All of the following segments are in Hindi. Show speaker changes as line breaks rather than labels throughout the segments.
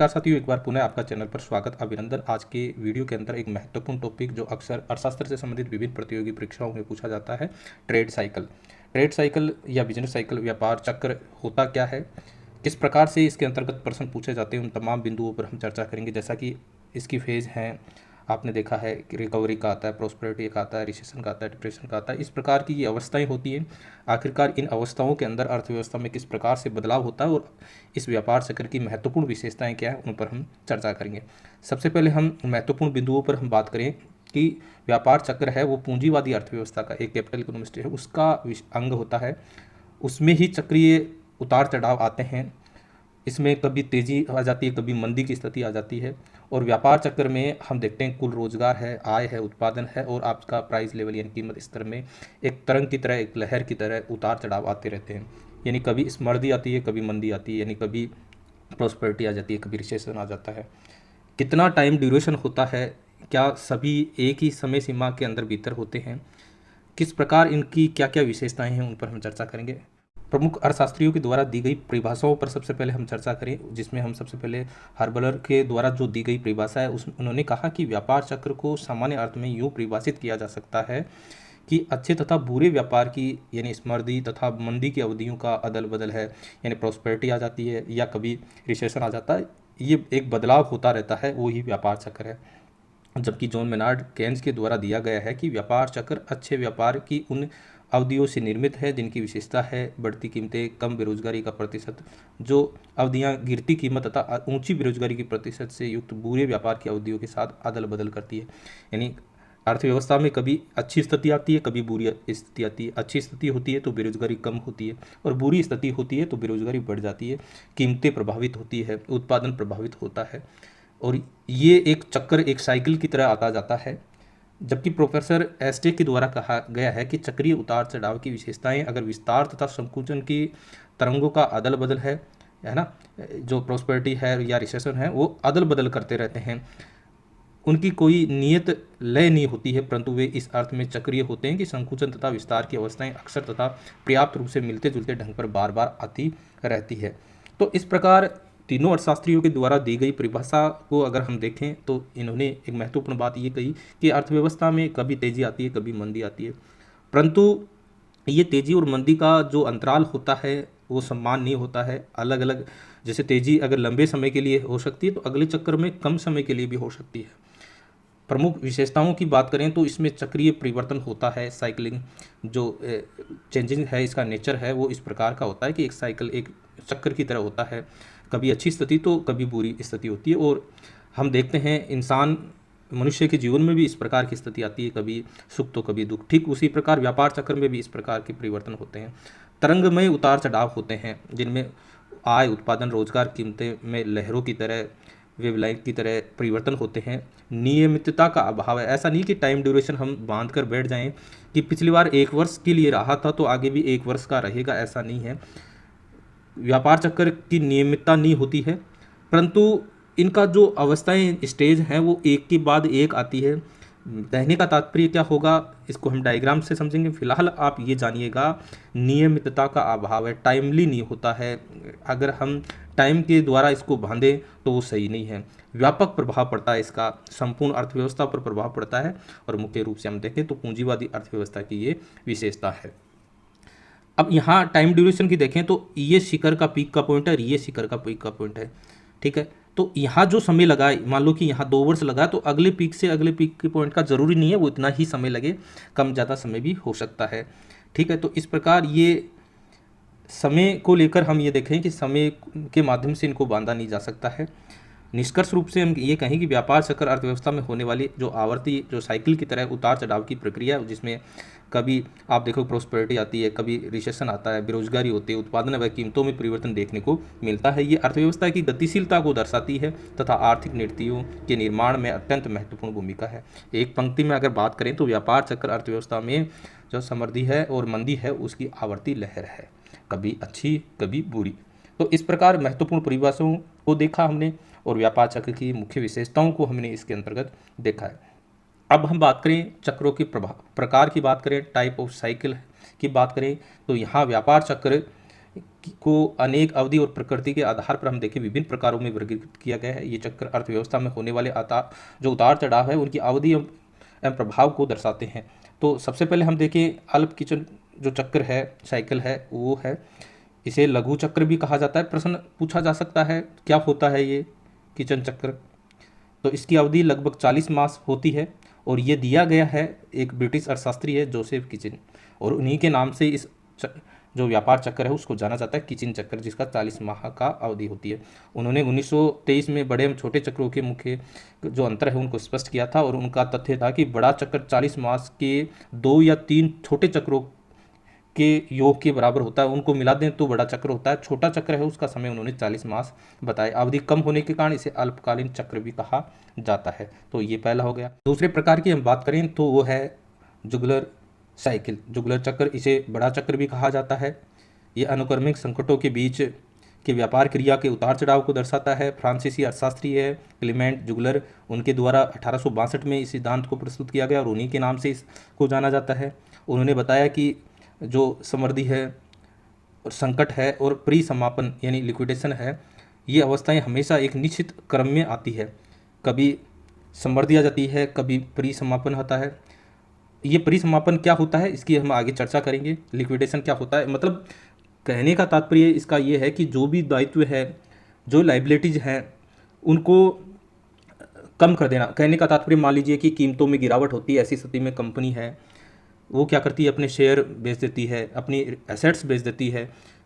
नमस्कार साथियों, एक बार पुनः आपका चैनल पर स्वागत अभिनंदन। आज के वीडियो के अंदर एक महत्वपूर्ण टॉपिक जो अक्सर अर्थशास्त्र से संबंधित विभिन्न प्रतियोगी परीक्षाओं में पूछा जाता है, ट्रेड साइकिल। ट्रेड साइकिल या बिजनेस साइकिल, व्यापार चक्र होता क्या है, किस प्रकार से इसके अंतर्गत प्रश्न पूछे जाते हैं, उन तमाम बिंदुओं पर हम चर्चा करेंगे। जैसा कि इसकी फेज़ हैं, आपने देखा है कि रिकवरी का आता है, प्रॉस्पेरिटी का आता है, रिसेशन का आता है, डिप्रेशन का आता है। इस प्रकार की ये अवस्थाएं होती हैं। आखिरकार इन अवस्थाओं के अंदर अर्थव्यवस्था में किस प्रकार से बदलाव होता है और इस व्यापार चक्र की महत्वपूर्ण विशेषताएं क्या हैं, उन पर हम चर्चा करेंगे। सबसे पहले हम महत्वपूर्ण बिंदुओं पर हम बात करें कि व्यापार चक्र है वो पूंजीवादी अर्थव्यवस्था का, एक कैपिटल इकोनॉमिस्ट है उसका अंग होता है। उसमें ही चक्रीय उतार चढ़ाव आते हैं। इसमें कभी तेज़ी आ जाती है, कभी मंदी की स्थिति आ जाती है। और व्यापार चक्र में हम देखते हैं कुल रोजगार है, आय है, उत्पादन है और आपका प्राइस लेवल यानी कीमत स्तर में एक तरंग की तरह, एक लहर की तरह उतार चढ़ाव आते रहते हैं। यानी कभी समृद्धि आती है, कभी मंदी आती है, यानी कभी प्रॉस्पेरिटी आ जाती है, कभी रिसेशन आ जाता है। कितना टाइम ड्यूरेशन होता है, क्या सभी एक ही समय सीमा के अंदर भीतर होते हैं, किस प्रकार इनकी क्या क्या विशेषताएं हैं, उन पर हम चर्चा करेंगे। प्रमुख अर्थशास्त्रियों के द्वारा दी गई परिभाषाओं पर सबसे पहले हम चर्चा करें, जिसमें हम सबसे पहले हर्बलर के द्वारा जो दी गई परिभाषा है उन्होंने कहा कि व्यापार चक्र को सामान्य अर्थ में यूँ परिभाषित किया जा सकता है कि अच्छे तथा बुरे व्यापार की यानी समृद्धि तथा मंदी की अवधियों का अदल बदल है, यानी प्रॉस्पेरिटी आ जाती है या कभी रिसेशन आ जाता है। ये एक बदलाव होता रहता है, वो ही व्यापार चक्र है। जबकि जॉन मेनार्ड केन्स के द्वारा दिया गया है कि व्यापार चक्र अच्छे व्यापार की उन अवधियों से निर्मित है जिनकी विशेषता है बढ़ती कीमतें, कम बेरोजगारी का प्रतिशत। जो अवधियां गिरती कीमत तथा ऊंची बेरोजगारी की प्रतिशत से युक्त बुरे व्यापार की अवधियों के साथ अदल बदल करती है। यानी अर्थव्यवस्था में कभी अच्छी स्थिति आती है, कभी बुरी स्थिति आती है। अच्छी स्थिति होती है तो बेरोजगारी कम होती है और बुरी स्थिति होती है तो बेरोजगारी बढ़ जाती है, कीमतें प्रभावित होती है, उत्पादन प्रभावित होता है। और ये एक चक्कर, एक साइकिल की तरह आता जाता है। जबकि प्रोफेसर एस्टे के द्वारा कहा गया है कि चक्रीय उतार चढ़ाव की विशेषताएं अगर विस्तार तथा संकुचन की तरंगों का अदल बदल है ना, जो प्रॉस्पेरिटी है या रिसेशन है वो अदल बदल करते रहते हैं। उनकी कोई नियत लय नहीं होती है, परंतु वे इस अर्थ में चक्रीय होते हैं कि संकुचन तथा विस्तार की अवस्थाएं अक्सर तथा पर्याप्त रूप से मिलते जुलते ढंग पर बार बार आती रहती है। तो इस प्रकार तीनों अर्थशास्त्रियों के द्वारा दी गई परिभाषा को अगर हम देखें तो इन्होंने एक महत्वपूर्ण बात ये कही कि अर्थव्यवस्था में कभी तेज़ी आती है, कभी मंदी आती है, परंतु ये तेज़ी और मंदी का जो अंतराल होता है वो समान नहीं होता है। अलग अलग, जैसे तेज़ी अगर लंबे समय के लिए हो सकती है तो अगले चक्कर में कम समय के लिए भी हो सकती है। प्रमुख विशेषताओं की बात करें तो इसमें चक्रीय परिवर्तन होता है। साइकिलिंग जो चेंजिंग है, इसका नेचर है वो इस प्रकार का होता है कि एक साइकिल एक चक्कर की तरह होता है। कभी अच्छी स्थिति तो कभी बुरी स्थिति होती है। और हम देखते हैं इंसान मनुष्य के जीवन में भी इस प्रकार की स्थिति आती है, कभी सुख तो कभी दुख। ठीक उसी प्रकार व्यापार चक्र में भी इस प्रकार के परिवर्तन होते हैं। तरंगमय उतार चढ़ाव होते हैं जिनमें आय, उत्पादन, रोजगार, कीमतें में लहरों की तरह, वेवलाइन की तरह परिवर्तन होते हैं। नियमितता का अभाव है। ऐसा नहीं कि टाइम ड्यूरेशन हम बांध कर बैठ जाएं कि पिछली बार 1 वर्ष के लिए रहा था तो आगे भी 1 वर्ष का रहेगा, ऐसा नहीं है। व्यापार चक्र की नियमितता नहीं होती है, परंतु इनका जो अवस्थाएं, स्टेज हैं वो एक के बाद एक आती है। कहने का तात्पर्य क्या होगा, इसको हम डायग्राम से समझेंगे। फिलहाल आप ये जानिएगा, नियमितता का अभाव है, टाइमली नहीं होता है। अगर हम टाइम के द्वारा इसको बांधें तो वो सही नहीं है। व्यापक प्रभाव पड़ता है इसका, संपूर्ण अर्थव्यवस्था पर प्रभाव पड़ता है। और मुख्य रूप से हम देखें तो पूंजीवादी अर्थव्यवस्था की ये विशेषता है। अब यहाँ टाइम ड्यूरेशन की देखें तो ये शिखर का पीक का पॉइंट है और ये शिखर का पीक का पॉइंट है, ठीक है। तो यहाँ जो समय लगा है, मान लो कि यहाँ 2 वर्ष लगा, तो अगले पीक से अगले पीक के पॉइंट का ज़रूरी नहीं है वो इतना ही समय लगे, कम ज़्यादा समय भी हो सकता है, ठीक है। तो इस प्रकार ये समय को लेकर हम ये देखें कि समय के माध्यम से इनको बांधा नहीं जा सकता है। निष्कर्ष रूप से हम ये कहें कि व्यापार चक्र अर्थव्यवस्था में होने वाली जो आवर्ती, जो साइकिल की तरह उतार चढ़ाव की प्रक्रिया है, जिसमें कभी आप देखो प्रॉस्पेरिटी आती है, कभी रिसेशन आता है, बेरोजगारी होती है, उत्पादन व कीमतों में परिवर्तन देखने को मिलता है। ये अर्थव्यवस्था की गतिशीलता को दर्शाती है तथा आर्थिक नीतियों के निर्माण में अत्यंत महत्वपूर्ण भूमिका है। एक पंक्ति में अगर बात करें तो व्यापार चक्र अर्थव्यवस्था में जो समृद्धि है और मंदी है उसकी आवर्ती लहर है, कभी अच्छी कभी बुरी। तो इस प्रकार महत्वपूर्ण परिभाषाओं को देखा हमने और व्यापार चक्र की मुख्य विशेषताओं को हमने इसके अंतर्गत देखा है। अब हम बात करें चक्रों के प्रकार की बात करें, टाइप ऑफ साइकिल की बात करें, तो यहाँ व्यापार चक्र को अनेक अवधि और प्रकृति के आधार पर हम देखें विभिन्न प्रकारों में वर्गीकृत किया गया है। ये चक्र अर्थव्यवस्था में होने वाले जो उतार चढ़ाव है उनकी अवधि एवं प्रभाव को दर्शाते हैं। तो सबसे पहले हम देखें अल्प किचन जो चक्र है, साइकिल है, वो है, इसे लघु चक्र भी कहा जाता है। प्रश्न पूछा जा सकता है क्या होता है ये किचन चक्र। तो इसकी अवधि लगभग 40 मास होती है और ये दिया गया है, एक ब्रिटिश अर्थशास्त्री है जोसेफ किचन, और उन्हीं के नाम से इस जो व्यापार चक्र है उसको जाना जाता है किचन चक्र, जिसका 40 माह का अवधि होती है। उन्होंने 1923 में बड़े एवं छोटे चक्रों के मुख्य जो अंतर है उनको स्पष्ट किया था, और उनका तथ्य था कि बड़ा चक्र 40 मास के 2 या 3 छोटे चक्रों के योग के बराबर होता है, उनको मिला दें तो बड़ा चक्र होता है। छोटा चक्र है उसका समय उन्होंने 40 मास बताए। अवधि कम होने के कारण इसे अल्पकालीन चक्र भी कहा जाता है। तो ये पहला हो गया। दूसरे प्रकार की हम बात करें तो वो है जुगलर साइकिल, जुगलर चक्र, इसे बड़ा चक्र भी कहा जाता है। ये अनुक्रमिक संकटों के बीच के व्यापार क्रिया के उतार चढ़ाव को दर्शाता है। फ्रांसीसी अर्थशास्त्री है क्लीमेंट जुगलर, उनके द्वारा 1862 में इस सिद्धांत को प्रस्तुत किया गया और उन्हीं के नाम से इसको जाना जाता है। उन्होंने बताया कि जो समृद्धि है और संकट है और परिसमापन यानी लिक्विडेशन है, ये अवस्थाएं हमेशा एक निश्चित क्रम में आती है। कभी समृद्धि आ जाती है, कभी परिसमापन होता है। ये परिसमापन क्या होता है इसकी हम आगे चर्चा करेंगे। लिक्विडेशन क्या होता है, मतलब कहने का तात्पर्य इसका ये है कि जो भी दायित्व है, जो लाइबिलिटीज हैं, उनको कम कर देना। कहने का तात्पर्य मान लीजिए कि कीमतों में गिरावट होती है, ऐसी स्थिति में कंपनी है वो क्या करती है, अपने शेयर बेच देती है, अपनी एसेट्स बेच देती है,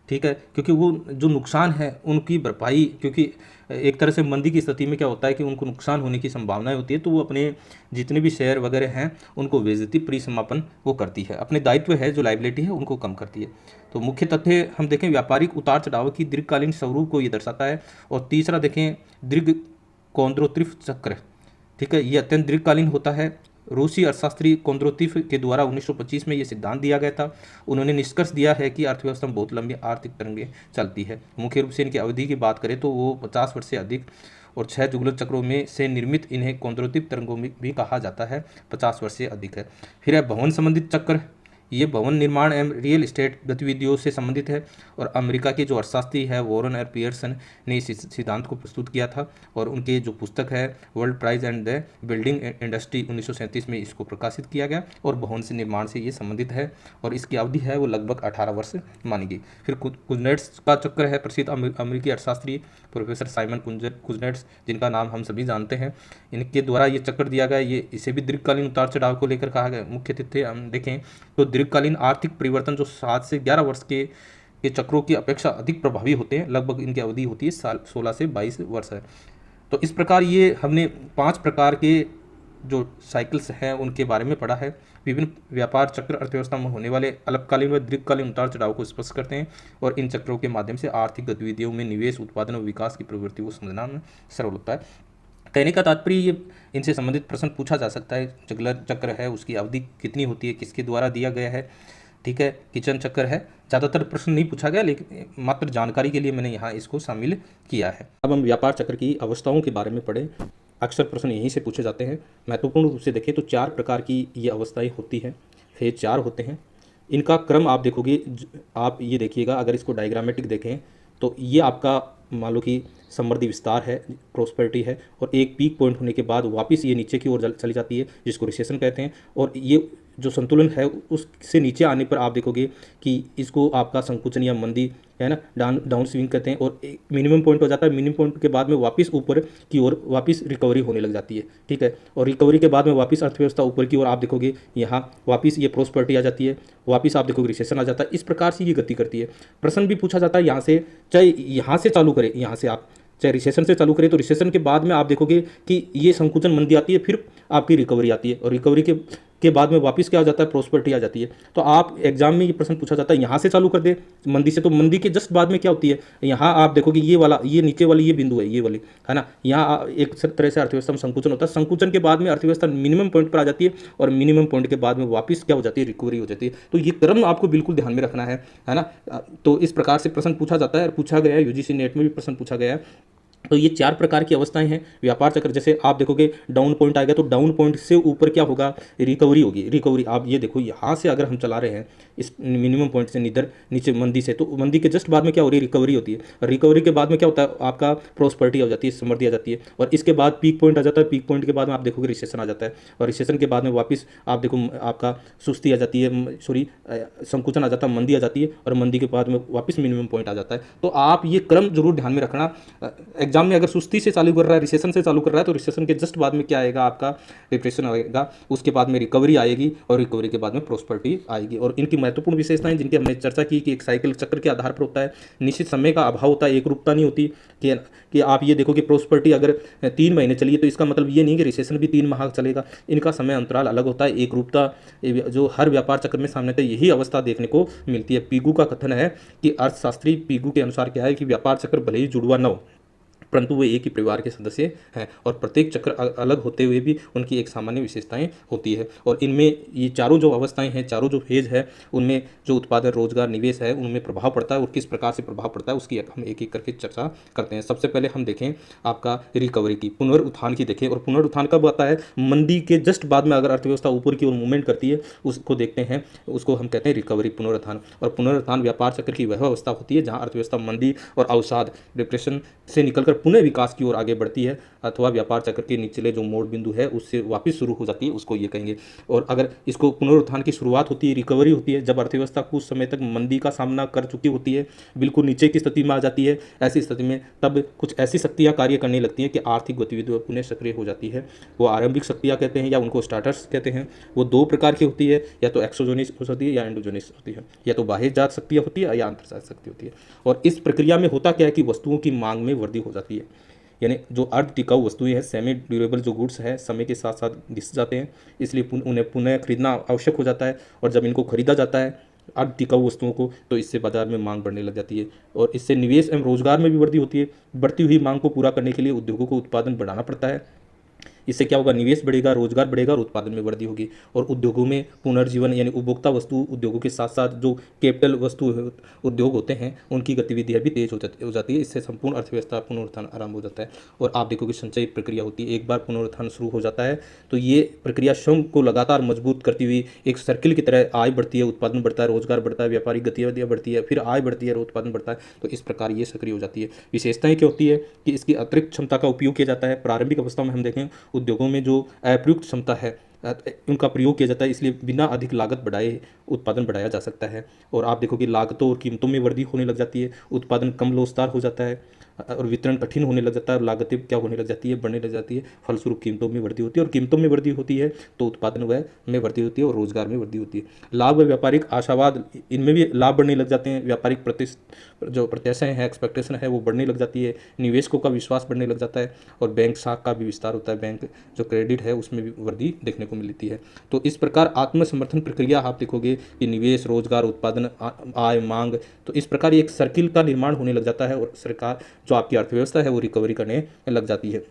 ठीक है, क्योंकि वो जो नुकसान है उनकी भरपाई, क्योंकि एक तरह से मंदी की स्थिति में क्या होता है कि उनको नुकसान होने की संभावनाएं होती है, तो वो अपने जितने भी शेयर वगैरह हैं उनको बेच देती, परिसमापन वो करती है, अपने दायित्व है जो लाइबिलिटी है उनको कम करती है। तो मुख्य तथ्य हम देखें व्यापारिक उतार चढ़ाव की दीर्घकालीन स्वरूप को ये दर्शाता है। और तीसरा देखें दीर्घ कोंद्रोत्रिफ चक्र, ठीक है, ये अत्यंत दीर्घकालीन होता है। रूसी अर्थशास्त्री कोंद्रोतिफ के द्वारा 1925 में ये सिद्धांत दिया गया था। उन्होंने निष्कर्ष दिया है कि अर्थव्यवस्था में बहुत लंबी आर्थिक तरंगें चलती है। मुख्य रूप से इनकी अवधि की बात करें तो वो 50 वर्ष से अधिक, और 6 जुगलर चक्रों में से निर्मित इन्हें कोंद्रोतिफ तरंगों में भी कहा जाता है, 50 वर्ष से अधिक है। फिर है भवन संबंधित चक्र, ये भवन निर्माण एवं रियल एस्टेट गतिविधियों से संबंधित है। और अमेरिका के जो अर्थशास्त्री है वॉरेन और पियर्सन ने इस सिद्धांत को प्रस्तुत किया था, और उनके जो पुस्तक है world prize and the building industry 1937 में इसको प्रकाशित किया गया, और भवन से निर्माण से ये संबंधित है, और इसकी अवधि है वो लगभग 18 वर्ष मानी गई। फिर कुजनेट्स का चक्र है, प्रसिद्ध अमेरिकी अर्थशास्त्री प्रोफेसर साइमन कुजनेट्स, जिनका नाम हम सभी जानते हैं, इनके द्वारा ये चक्र दिया गया। ये इसे भी दीर्घकालीन उतार चढ़ाव को लेकर कहा गया। मुख्य तथ्य हम देखें तो दीर्घकालीन आर्थिक परिवर्तन जो 7 से 11 वर्ष के चक्रों की अपेक्षा अधिक प्रभावी होते हैं। लगभग इनकी अवधि होती है 16 से 22 वर्ष है। तो इस प्रकार ये हमने 5 प्रकार के जो साइकिल्स हैं उनके बारे में पढ़ा है। विभिन्न व्यापार चक्र अर्थव्यवस्था में होने वाले अल्पकालीन व दीर्घकालीन उतार चढ़ाव को स्पष्ट करते हैं, और इन चक्रों के माध्यम से आर्थिक गतिविधियों में निवेश, उत्पादन और विकास की प्रवृत्ति को समझना में सरल होता है। कहने का तात्पर्य ये इनसे संबंधित प्रश्न पूछा जा सकता है। जुगलर चक्र है, उसकी अवधि कितनी होती है, किसके द्वारा दिया गया है, ठीक है। किचन चक्र है, ज़्यादातर प्रश्न नहीं पूछा गया, लेकिन मात्र जानकारी के लिए मैंने यहाँ इसको शामिल किया है। अब हम व्यापार चक्र की अवस्थाओं के बारे में पढ़ें। अक्सर प्रश्न यहीं से पूछे जाते हैं। महत्वपूर्ण रूप से देखें तो 4 प्रकार की ये अवस्थाएँ होती हैं, फेज 4 होते हैं। इनका क्रम आप देखोगे, आप ये देखिएगा, अगर इसको डायग्रामेटिक देखें तो ये आपका मान लो कि समृद्धि विस्तार है, प्रोस्पेरिटी है, और एक पीक पॉइंट होने के बाद वापस ये नीचे की ओर चली जाती है, जिसको रिसेशन कहते हैं। और ये जो संतुलन है उससे नीचे आने पर आप देखोगे कि इसको आपका संकुचन या मंदी है ना, डाउन स्विंग कहते हैं, और मिनिमम पॉइंट हो जाता है। मिनिमम पॉइंट के बाद में वापस ऊपर की ओर वापस रिकवरी होने लग जाती है, ठीक है। और रिकवरी के बाद में वापस अर्थव्यवस्था ऊपर की ओर आप देखोगे, यहाँ वापस ये प्रोस्पेरिटी आ जाती है, वापस आप देखोगे रिसेशन आ जाता है। इस प्रकार से ये गति करती है। प्रश्न भी पूछा जाता है यहाँ से, चाहे यहाँ से चालू करें, यहाँ से आप चाहे रिसेशन से चालू करें, तो रिसेशन के बाद में आप देखोगे कि ये संकुचन मंदी आती है, फिर आपकी रिकवरी आती है, और रिकवरी के बाद में वापस क्या हो जाता है, प्रोस्पेरिटी आ जाती है। तो आप एग्जाम में ये प्रश्न पूछा जाता है यहाँ से चालू कर दे मंदी से, तो मंदी के जस्ट बाद में क्या होती है, यहाँ आप देखोगे ये वाला, ये नीचे वाली ये बिंदु है, ये वाली है ना, यहाँ एक तरह से अर्थव्यवस्था में संकुचन होता है। संकुचन के बाद में अर्थव्यवस्था मिनिमम पॉइंट पर आ जाती है, और मिनिमम पॉइंट के बाद में वापस क्या हो जाती है, रिकवरी हो जाती है। तो ये क्रम आपको बिल्कुल ध्यान में रखना है ना। तो इस प्रकार से प्रश्न पूछा जाता है, और पूछा गया है, यूजीसी नेट में भी प्रश्न पूछा गया है। तो ये 4 प्रकार की अवस्थाएं हैं व्यापार चक्र। जैसे आप देखोगे डाउन पॉइंट आएगा तो डाउन पॉइंट से ऊपर क्या होगा, रिकवरी होगी। रिकवरी आप ये देखो, यहाँ से अगर हम चला रहे हैं इस मिनिमम पॉइंट से नीचे नीचे मंदी से, तो मंदी के जस्ट बाद में क्या हो रही है, रिकवरी होती है। रिकवरी के बाद में क्या होता है, आपका प्रॉस्पेरिटी आ जाती है, समृद्धि आ जाती है। और इसके बाद पीक पॉइंट आ जाता है। पीक पॉइंट के बाद में आप देखोगे रिसेशन आ जाता है। और रिसेशन के बाद में वापस आप देखो आपका सुस्ती आ जाती है, सॉरी संकुचन आ जाता है, मंदी आ जाती है। और मंदी के बाद में वापस मिनिमम पॉइंट आ जाता है। तो आप ये क्रम जरूर ध्यान में रखना। एग्जाम में अगर सुस्ती से चालू कर रहा है, रिसेशन से चालू कर रहा है, तो रिसेशन के जस्ट बाद में क्या आएगा, आपका डिप्रेशन आएगा। उसके बाद में रिकवरी आएगी और रिकवरी के बाद में प्रॉस्पेरिटी आएगी। और इनकी महत्वपूर्ण विशेषताएं जिनकी हमने चर्चा की कि एक साइकिल चक्र के आधार पर होता है, निश्चित समय का अभाव होता है, एक रूपता नहीं होती कि आप ये देखो कि प्रॉस्पेरिटी अगर 3 महीने चली तो इसका मतलब ये नहीं कि रिसेशन भी 3 माह चलेगा। इनका समय अंतराल अलग होता है, एक रूपता जो हर व्यापार चक्र में सामने यही अवस्था देखने को मिलती है। पीगू का कथन है कि अर्थशास्त्री पीगू के अनुसार क्या है कि व्यापार चक्र भले ही जुड़वा न हो, परंतु वे एक ही परिवार के सदस्य हैं और प्रत्येक चक्र अलग होते हुए भी उनकी एक सामान्य विशेषताएं होती है। और इनमें ये चारों जो अवस्थाएं हैं, चारों जो फेज है, उनमें जो उत्पादन, रोजगार, निवेश है, उनमें प्रभाव पड़ता है। और किस प्रकार से प्रभाव पड़ता है उसकी हम एक एक करके चर्चा करते हैं। सबसे पहले हम देखें आपका रिकवरी की, पुनरुत्थान की देखें। और पुनरुत्थान कब आता है, मंदी के जस्ट बाद में अगर अर्थव्यवस्था ऊपर की ओर मूवमेंट करती है, उसको देखते हैं, उसको हम कहते हैं रिकवरी, पुनरुत्थान। और पुनरुत्थान व्यापार चक्र की वह अवस्था होती है जहाँ अर्थव्यवस्था मंदी और अवसाद, डिप्रेशन से निकलकर पुनः विकास की ओर आगे बढ़ती है, अथवा व्यापार चक्र के निचले जो मोड़ बिंदु है उससे वापस शुरू हो जाती है, उसको ये कहेंगे। और अगर इसको पुनरुत्थान की शुरुआत होती है, रिकवरी होती है, जब अर्थव्यवस्था कुछ समय तक मंदी का सामना कर चुकी होती है, बिल्कुल नीचे की स्थिति में आ जाती है, ऐसी स्थिति में तब कुछ ऐसी शक्तियां कार्य करने लगती हैं कि आर्थिक गतिविधियां पुनः सक्रिय हो जाती है। वो आरंभिक शक्तियां कहते हैं या उनको स्टार्टर्स कहते हैं। वो 2 प्रकार की होती है, या तो एक्सोजोनिक हो सकती है या एंडोजोनिक होती है, या तो बाह्य जात शक्तियां होती है या अंतर्जात शक्ति होती है। और इस प्रक्रिया में होता क्या है कि वस्तुओं की मांग में वृद्धि हो जाती है, यानी जो अर्ध टिकाऊ वस्तुएं हैं, सेमी ड्यूरेबल जो गुड्स हैं, समय के साथ साथ घिस जाते हैं, इसलिए उन्हें पुनः खरीदना आवश्यक हो जाता है। और जब इनको खरीदा जाता है अर्ध टिकाऊ वस्तुओं को, तो इससे बाजार में मांग बढ़ने लग जाती है और इससे निवेश एवं रोजगार में भी वृद्धि होती है। बढ़ती हुई मांग को पूरा करने के लिए उद्योगों को उत्पादन बढ़ाना पड़ता है। इससे क्या होगा, निवेश बढ़ेगा, रोजगार बढ़ेगा और उत्पादन में वृद्धि होगी। और उद्योगों में पुनर्जीवन, यानी उपभोक्ता वस्तु उद्योगों के साथ साथ जो कैपिटल वस्तु उद्योग होते हैं उनकी गतिविधियाँ भी तेज हो जाती है। इससे संपूर्ण अर्थव्यवस्था पुनरुत्थान आरंभ हो जाता है। और आप देखोगे संचयी प्रक्रिया होती है। एक बार पुनरुत्थान शुरू हो जाता है तो ये प्रक्रिया श्रम को लगातार मजबूत करती हुई एक सर्किल की तरह आय बढ़ती है, उत्पादन बढ़ता है, रोजगार बढ़ता है, व्यापारिक गतिविधियाँ बढ़ती है, फिर आय बढ़ती है और उत्पादन बढ़ता है। तो इस प्रकार ये सक्रिय हो जाती है। विशेषताएं क्या होती है कि इसकी अतिरिक्त क्षमता का उपयोग किया जाता है। प्रारंभिक अवस्था में हम देखें उद्योगों में जो अप्रयुक्त क्षमता है उनका प्रयोग किया जाता है, इसलिए बिना अधिक लागत बढ़ाए उत्पादन बढ़ाया जा सकता है। और आप देखो कि लागतों और कीमतों में वृद्धि होने लग जाती है, उत्पादन कम लोचदार हो जाता है और वितरण कठिन होने लग जाता है और लागतें क्या होने लग जाती है, बढ़ने लग जाती है। फलस्वरूप कीमतों में वृद्धि होती है और कीमतों में वृद्धि होती है तो उत्पादन व में वृद्धि होती है और रोजगार में वृद्धि होती है। लाभ व व्यापारिक आशावाद, इनमें भी लाभ बढ़ने लग जाते हैं। व्यापारिक जो प्रत्याशाएं हैं, एक्सपेक्टेशन है, वो बढ़ने लग जाती है। निवेशकों का विश्वास बढ़ने लग जाता है और बैंक शाख का भी विस्तार होता है। बैंक जो क्रेडिट है उसमें भी वृद्धि देखने को मिलती है। तो इस प्रकार आत्मसमर्थन प्रक्रिया आप देखोगे कि निवेश, रोजगार, उत्पादन, आय, मांग, तो इस प्रकार एक सर्किल का निर्माण होने लग जाता है और सरकार जो आपकी अर्थव्यवस्था है वो रिकवरी करने लग जाती है।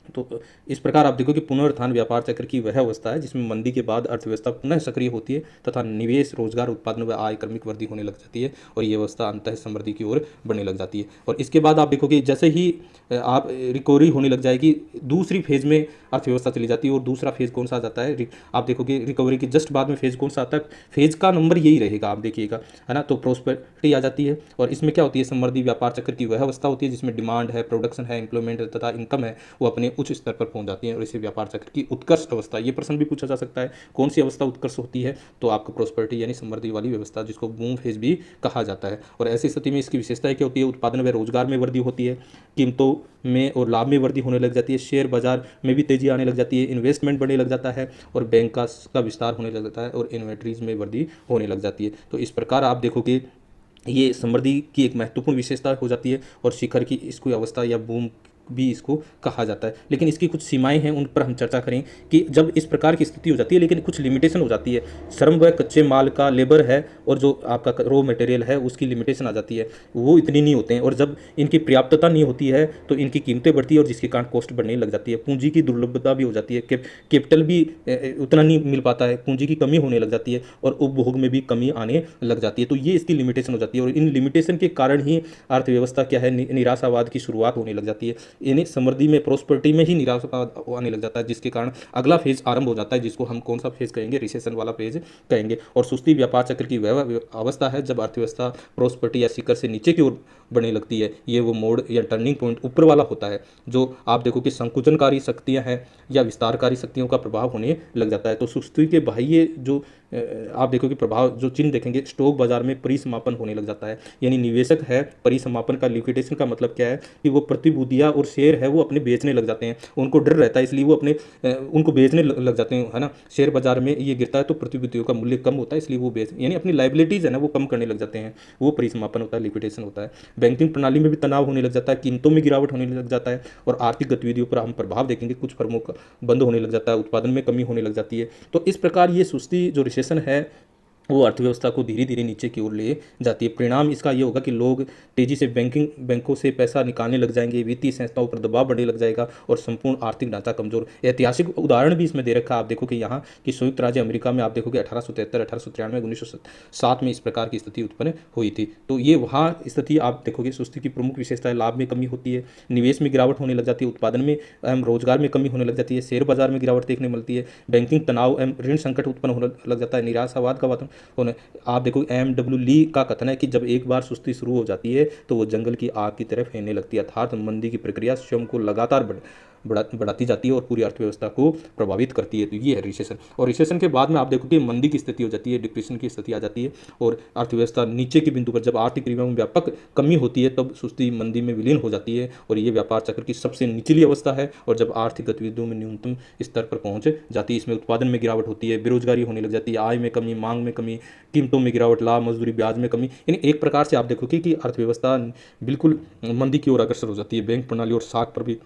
तो इस प्रकार आप देखो कि पुनरुत्थान व्यापार चक्र की वह अवस्था है जिसमें मंदी के बाद अर्थव्यवस्था पुनः सक्रिय होती है तथा निवेश, रोजगार, उत्पादन व आय क्रमिक वृद्धि होने लग जाती है और ये अवस्था अंततः समृद्धि की ओर बढ़ने लग जाती है। और इसके बाद आप देखोगे जैसे ही आप रिकवरी होने लग जाएगी, दूसरी फेज में अर्थव्यवस्था चली जाती है। और दूसरा फेज कौन सा आ जाता है, आप देखोगे रिकवरी के जस्ट बाद में फेज कौन सा आता है, फेज का नंबर यही रहेगा, आप देखिएगा, है ना। तो प्रॉस्पेरिटी आ जाती है और इसमें क्या होती है, समृद्धि व्यापार चक्र की वह अवस्था होती है जिसमें डिमांड है, प्रोडक्शन है, एम्प्लॉयमेंट तथा इनकम है, वो अपने उच्च स्तर पर पहुंच जाती है और इसे व्यापार चक्र की उत्कर्ष अवस्था, ये प्रश्न भी पूछा जा सकता है, कौन सी अवस्था उत्कर्ष होती है, तो आपको प्रॉस्पेरिटी यानी समृद्धि वाली व्यवस्था, जिसको बूम फेज भी कहा जाता है। और ऐसी स्थिति में इसकी विशेषता क्या होती है, उत्पादन व रोजगार में वृद्धि होती है, कीमतों में और लाभ में वृद्धि होने लग जाती है, शेयर बाजार में भी तेजी आने लग जाती है, इन्वेस्टमेंट बढ़ने लग जाता है और बैंक का विस्तार होने लग जाता है और इन्वेंट्रीज में वृद्धि होने लग जाती है। तो इस प्रकार आप देखो कि ये समृद्धि की एक महत्वपूर्ण विशेषता हो जाती है और शिखर की इसको अवस्था या बूम भी इसको कहा जाता है। लेकिन इसकी कुछ सीमाएं हैं, उन पर हम चर्चा करें कि जब इस प्रकार की स्थिति हो जाती है लेकिन कुछ लिमिटेशन हो जाती है, श्रम व कच्चे माल का, लेबर है और जो आपका रॉ मटेरियल है उसकी लिमिटेशन आ जाती है, वो इतनी नहीं होते हैं। और जब इनकी पर्याप्तता नहीं होती है तो इनकी कीमतें बढ़ती है और जिसके कारण कॉस्ट बढ़ने लग जाती है, पूंजी की दुर्लभता भी हो जाती है, कैपिटल भी उतना नहीं मिल पाता है, पूंजी की कमी होने लग जाती है और उपभोग में भी कमी आने लग जाती है। तो ये इसकी लिमिटेशन हो जाती है और इन लिमिटेशन के कारण ही अर्थव्यवस्था क्या है, निराशावाद की शुरुआत होने लग जाती है। यानी समृद्धि में, प्रोस्पेरिटी में ही निराशा आने लग जाता है, जिसके कारण अगला फेज आरंभ हो जाता है, जिसको हम कौन सा फेज कहेंगे, रिसेशन वाला फेज कहेंगे। और सुस्ती व्यापार चक्र की वह अवस्था है जब अर्थव्यवस्था प्रोस्पेरिटी या शिखर से नीचे की ओर बढ़ने लगती है। ये वो मोड़ या टर्निंग पॉइंट ऊपर वाला होता है जो आप देखो कि संकुचनकारी शक्तियां हैं या विस्तारकारी शक्तियों का प्रभाव होने लग जाता है। तो सुस्ती के बाह्य जो आप देखो कि प्रभाव जो चिन्ह देखेंगे, स्टॉक बाजार में परिसमापन होने लग जाता है, यानी निवेशक है, परिसमापन का लिक्विडेशन का मतलब क्या है कि वो प्रतिभूतियां और शेयर है वो अपने बेचने लग जाते हैं, उनको डर रहता है इसलिए वो अपने उनको बेचने लग जाते हैं, है ना। शेयर बाजार में ये गिरता है तो प्रतिभूतियों का मूल्य कम होता है, इसलिए वो बेच यानी अपनी लाइबिलिटीज है ना वो कम करने लग जाते हैं, वो परिसमापन होता है, लिक्विडेशन होता है। बैंकिंग प्रणाली में भी तनाव होने लग जाता है, कीमतों में गिरावट होने लग जाता है और आर्थिक गतिविधियों पर हम प्रभाव देखेंगे, कुछ फर्मों का बंद होने लग जाता है, उत्पादन में कमी होने लग जाती है। तो इस प्रकार ये सुस्ती जो रिसेशन है वो अर्थव्यवस्था को धीरे धीरे नीचे की ओर ले जाती है। परिणाम इसका ये होगा कि लोग तेजी से बैंकों से पैसा निकालने लग जाएंगे, वित्तीय संस्थाओं पर दबाव बढ़ने लग जाएगा और संपूर्ण आर्थिक ढांचा कमजोर। ऐतिहासिक उदाहरण भी इसमें दे रखा है, आप देखो कि यहाँ कि संयुक्त राज्य अमेरिका में आप देखो कि 1873, 1893, 1907 में इस प्रकार की स्थिति उत्पन्न हुई थी। तो ये वहाँ स्थिति आप देखोगे। सुस्ती की प्रमुख विशेषता है लाभ में कमी होती है, निवेश में गिरावट होने लग जाती है, उत्पादन में एवं रोजगार में कमी होने लग जाती है, शेयर बाजार में गिरावट देखने मिलती है, बैंकिंग तनाव एवं ऋण संकट उत्पन्न होने लग जाता है, निराशावाद का वातावरण होने। आप देखो MW ली का कथन है कि जब एक बार सुस्ती शुरू हो जाती है तो वो जंगल की आग की तरफ फैलने लगती है, अर्थात मंदी की प्रक्रिया स्वयं को लगातार बढ़ाती जाती है और पूरी अर्थव्यवस्था को प्रभावित करती है। तो ये है रिसेशन। और रिसेशन के बाद में आप देखो कि मंदी की स्थिति हो जाती है, डिप्रेशन की स्थिति आ जाती है और अर्थव्यवस्था नीचे के बिंदु पर जब आर्थिक क्रियाओं में व्यापक कमी होती है तब सुस्ती मंदी में विलीन हो जाती है और ये व्यापार चक्र की सबसे निचली अवस्था है। और जब आर्थिक गतिविधियों में न्यूनतम स्तर पर पहुंच जाती है, इसमें उत्पादन में गिरावट होती है, बेरोजगारी होने लग जाती है, आय में कमी, मांग में कमी, कीमतों में गिरावट, लाभ, मजदूरी, ब्याज में कमी, यानी एक प्रकार से आप देखोगे कि अर्थव्यवस्था बिल्कुल मंदी की ओर अग्रसर हो जाती है। बैंक प्रणाली और साख पर भी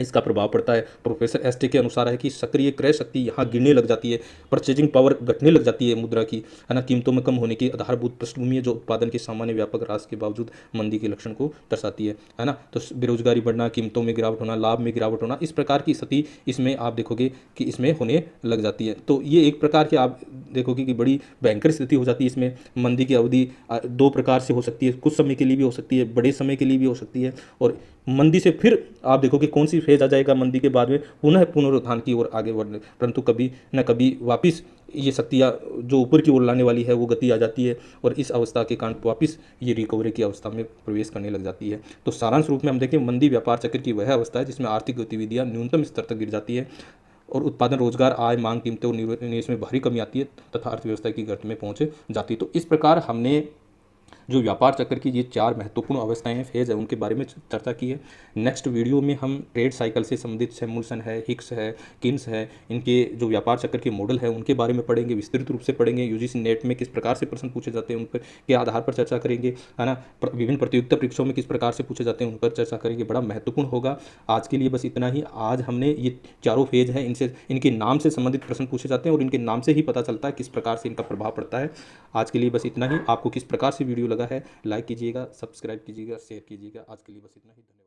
इसका प्रभाव पड़ता है। प्रोफेसर एस्टे के अनुसार है कि सक्रिय क्रय शक्ति यहाँ गिरने लग जाती है, परचेजिंग पावर घटने लग जाती है मुद्रा की, है ना। कीमतों में कम होने की आधारभूत पृष्ठभूमि है जो उत्पादन के सामान्य व्यापक ह्रास के बावजूद मंदी के लक्षण को दर्शाती है ना। तो बेरोजगारी बढ़ना, कीमतों में गिरावट होना, लाभ में गिरावट होना, इस प्रकार की स्थिति इसमें आप देखोगे कि इसमें होने लग जाती है। तो ये एक प्रकार की आप देखोगे कि बड़ी भयंकर स्थिति हो जाती है। इसमें मंदी की अवधि दो प्रकार से हो सकती है, कुछ समय के लिए भी हो सकती है, बड़े समय के लिए भी हो सकती है। और मंदी से फिर आप देखो कि कौन सी फेज आ जाएगा मंदी के बाद में, पुनः पुनरुत्थान की ओर आगे बढ़ने, परंतु कभी न कभी वापस ये शक्तियाँ जो ऊपर की ओर लाने वाली है वो गति आ जाती है और इस अवस्था के कारण वापस ये रिकवरी की अवस्था में प्रवेश करने लग जाती है। तो सारांश रूप में हम देखें, मंदी व्यापार चक्र की वह अवस्था है जिसमें आर्थिक गतिविधियाँ न्यूनतम स्तर तक गिर जाती है और उत्पादन, रोजगार, आय, मांग, कीमतें और निवेश में भारी कमी आती है तथा अर्थव्यवस्था की गर्त में पहुँच जाती है। तो इस प्रकार हमने जो व्यापार चक्र की ये 4 महत्वपूर्ण अवस्थाएं हैं, फेज है, उनके बारे में चर्चा की है। नेक्स्ट वीडियो में हम ट्रेड साइकिल से संबंधित सैमुअल्सन है, हिक्स है, किन्स है, इनके जो व्यापार चक्र के मॉडल है उनके बारे में पढ़ेंगे, विस्तृत रूप से पढ़ेंगे। यूजीसी नेट में किस प्रकार से प्रश्न पूछे जाते हैं उन पर के आधार पर चर्चा करेंगे, है ना। विभिन्न प्रतियोगिता परीक्षाओं में किस प्रकार से पूछे जाते हैं उन पर चर्चा करेंगे, बड़ा महत्वपूर्ण होगा। आज के लिए बस इतना ही। आज हमने ये चारों फेज हैं, इनसे इनके नाम से संबंधित प्रश्न पूछे जाते हैं और इनके नाम से ही पता चलता है किस प्रकार से इनका प्रभाव पड़ता है। आज के लिए बस इतना ही। आपको किस प्रकार से वीडियो लगा है लाइक कीजिएगा, सब्सक्राइब कीजिएगा, शेयर कीजिएगा। आज के लिए बस इतना ही। धन्यवाद।